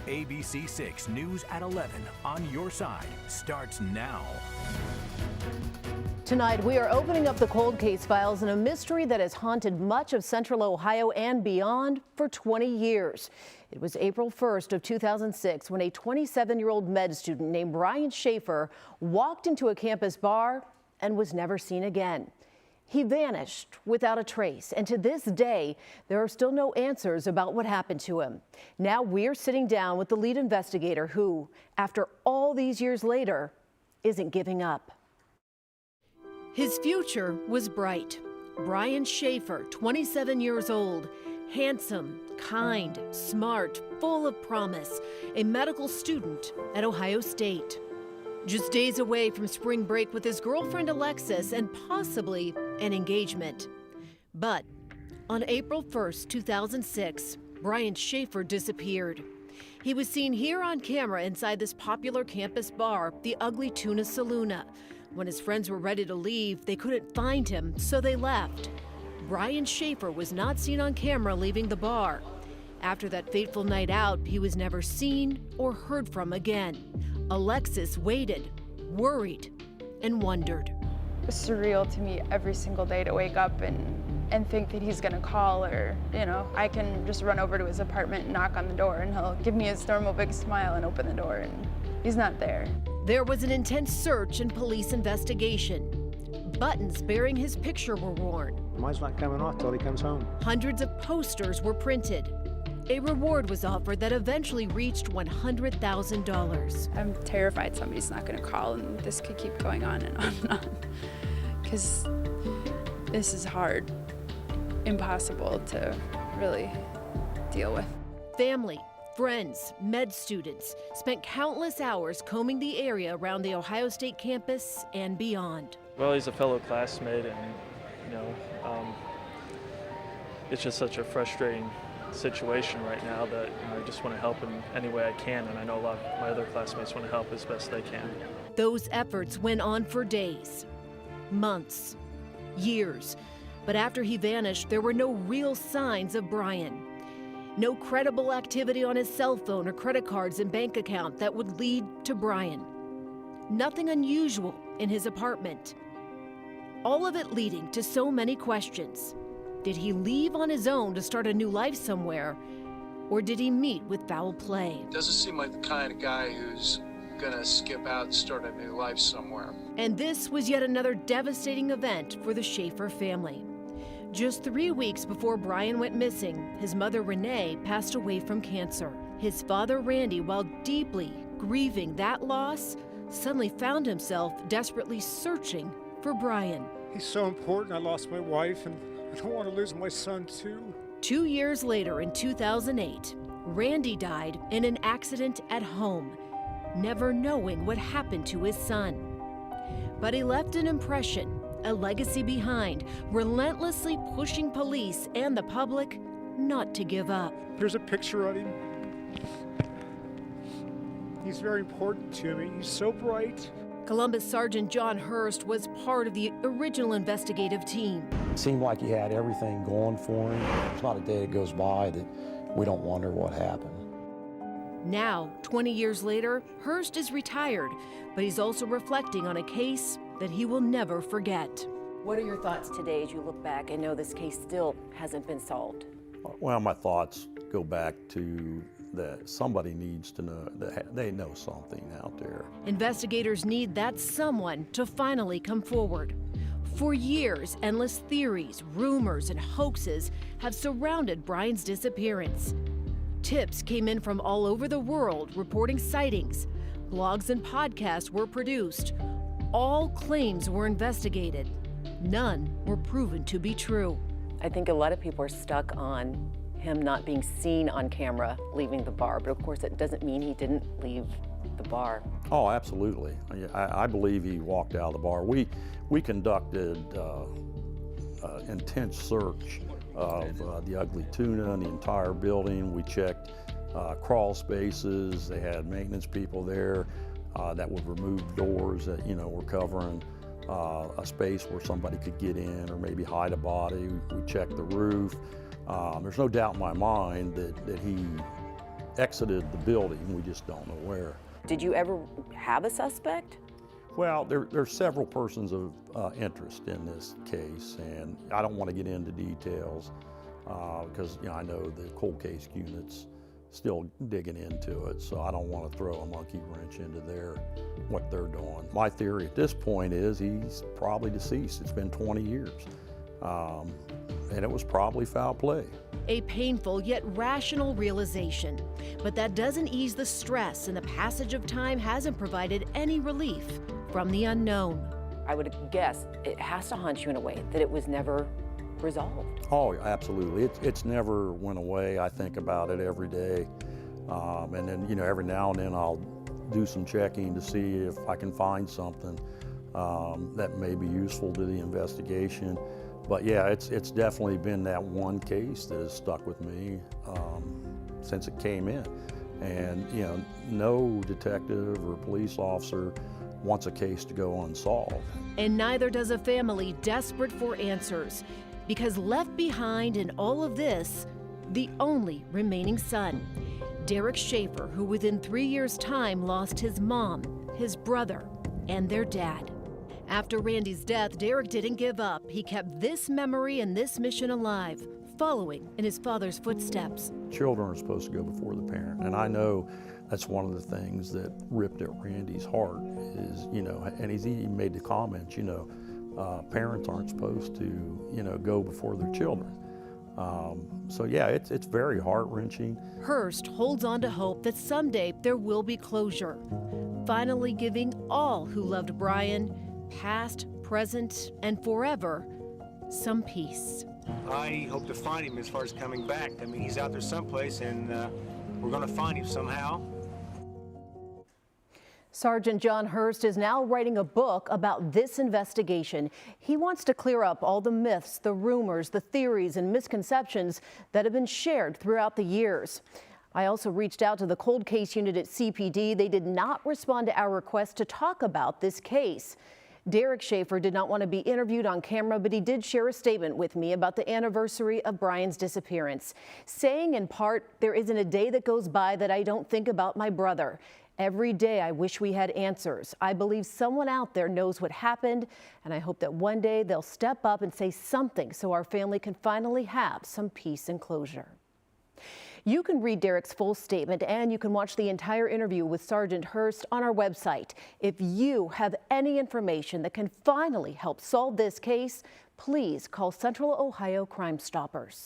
ABC 6 News at 11 on your side starts now. Tonight, we are opening up the cold case files in a mystery that has haunted much of Central Ohio and beyond for 20 years. It was April 1st of 2006 when a 27-year-old med student named Brian Shaffer walked into a campus bar and was never seen again. He vanished without a trace, and to this day, there are still no answers about what happened to him. Now we're sitting down with the lead investigator who, after all these years later, isn't giving up. His future was bright. Brian Shaffer, 27 years old, handsome, kind, smart, full of promise, a medical student at Ohio State. Just days away from spring break with his girlfriend Alexis and possibly an engagement. But on April 1st, 2006, Brian Shaffer disappeared. He was seen here on camera inside this popular campus bar, the Ugly Tuna Saloona. When his friends were ready to leave, they couldn't find him, so they left. Brian Shaffer was not seen on camera leaving the bar. After that fateful night out, he was never seen or heard from again. Alexis waited, worried, and wondered. It's surreal to me every single day to wake up and think that he's gonna call, or, I can just run over to his apartment and knock on the door and he'll give me his normal big smile and open the door, and he's not there. There was an intense search and police investigation. Buttons bearing his picture were worn. Mine's not coming off till he comes home. Hundreds of posters were printed. A reward was offered that eventually reached $100,000. I'm terrified somebody's not gonna call and this could keep going on and on and on. Because this is hard, impossible to really deal with. Family, friends, med students spent countless hours combing the area around the Ohio State campus and beyond. Well, he's a fellow classmate, and it's just such a frustrating situation right now that I just want to help in any way I can, and I know a lot of my other classmates want to help as best they can. Those efforts went on for days, months, years, but after he vanished, there were no real signs of Brian. No credible activity on his cell phone or credit cards and bank account that would lead to Brian. Nothing unusual in his apartment. All of it leading to so many questions. Did he leave on his own to start a new life somewhere? Or did he meet with foul play? Doesn't seem like the kind of guy who's gonna skip out and start a new life somewhere. And this was yet another devastating event for the Shaffer family. Just 3 weeks before Brian went missing, his mother Renee passed away from cancer. His father Randy, while deeply grieving that loss, suddenly found himself desperately searching for Brian. He's so important. I lost my wife, and I don't want to lose my son too. 2 years later, in 2008, Randy died in an accident at home, never knowing what happened to his son. But he left an impression, a legacy behind, relentlessly pushing police and the public not to give up. There's a picture of him. He's very important to me. He's so bright. Columbus Sergeant John Hurst was part of the original investigative team. It seemed like he had everything going for him. There's not a day that goes by that we don't wonder what happened. Now, 20 years later, Hurst is retired, but he's also reflecting on a case that he will never forget. What are your thoughts today as you look back and know this case still hasn't been solved? Well, my thoughts go back to that somebody needs to know that they know something out there. Investigators need that someone to finally come forward. For years, endless theories, rumors, and hoaxes have surrounded Brian's disappearance. Tips came in from all over the world reporting sightings. Blogs and podcasts were produced. All claims were investigated. None were proven to be true. I think a lot of people are stuck on him not being seen on camera leaving the bar, but of course it doesn't mean he didn't leave the bar. Oh, absolutely. I believe he walked out of the bar. We conducted intense search of the Ugly Tuna and the entire building. We checked crawl spaces. They had maintenance people there that would remove doors that were covering a space where somebody could get in or maybe hide a body. We checked the roof. There's no doubt in my mind that he exited the building. We just don't know where. Did you ever have a suspect? Well, there's several persons of interest in this case, and I don't want to get into details because I know the cold case unit's still digging into it, so I don't want to throw a monkey wrench into what they're doing. My theory at this point is he's probably deceased. It's been 20 years, and it was probably foul play. A painful yet rational realization. But that doesn't ease the stress, and the passage of time hasn't provided any relief from the unknown. I would guess it has to haunt you in a way that it was never resolved. Oh, absolutely. It's never went away. I think about it every day. And then, every now and then I'll do some checking to see if I can find something that may be useful to the investigation. But yeah, it's definitely been that one case that has stuck with me since it came in. And no detective or police officer wants a case to go unsolved. And neither does a family desperate for answers, because left behind in all of this, the only remaining son, Derek Shaffer, who within 3 years' time lost his mom, his brother, and their dad. After Randy's death, Derek didn't give up. He kept this memory and this mission alive, following in his father's footsteps. Children are supposed to go before the parent, and I know that's one of the things that ripped at Randy's heart is, and he made the comment, parents aren't supposed to, go before their children. So yeah, it's very heart-wrenching. Hurst holds on to hope that someday there will be closure, finally giving all who loved Brian, past, present, and forever, some peace. I hope to find him as far as coming back. I mean, he's out there someplace, and we're going to find him somehow. Sergeant John Hurst is now writing a book about this investigation. He wants to clear up all the myths, the rumors, the theories, and misconceptions that have been shared throughout the years. I also reached out to the cold case unit at CPD. They did not respond to our request to talk about this case. Derek Shaffer did not want to be interviewed on camera, but he did share a statement with me about the anniversary of Brian's disappearance, saying in part, "There isn't a day that goes by that I don't think about my brother. Every day I wish we had answers. I believe someone out there knows what happened, and I hope that one day they'll step up and say something so our family can finally have some peace and closure." You can read Derek's full statement, and you can watch the entire interview with Sergeant Hurst on our website. If you have any information that can finally help solve this case, please call Central Ohio Crime Stoppers.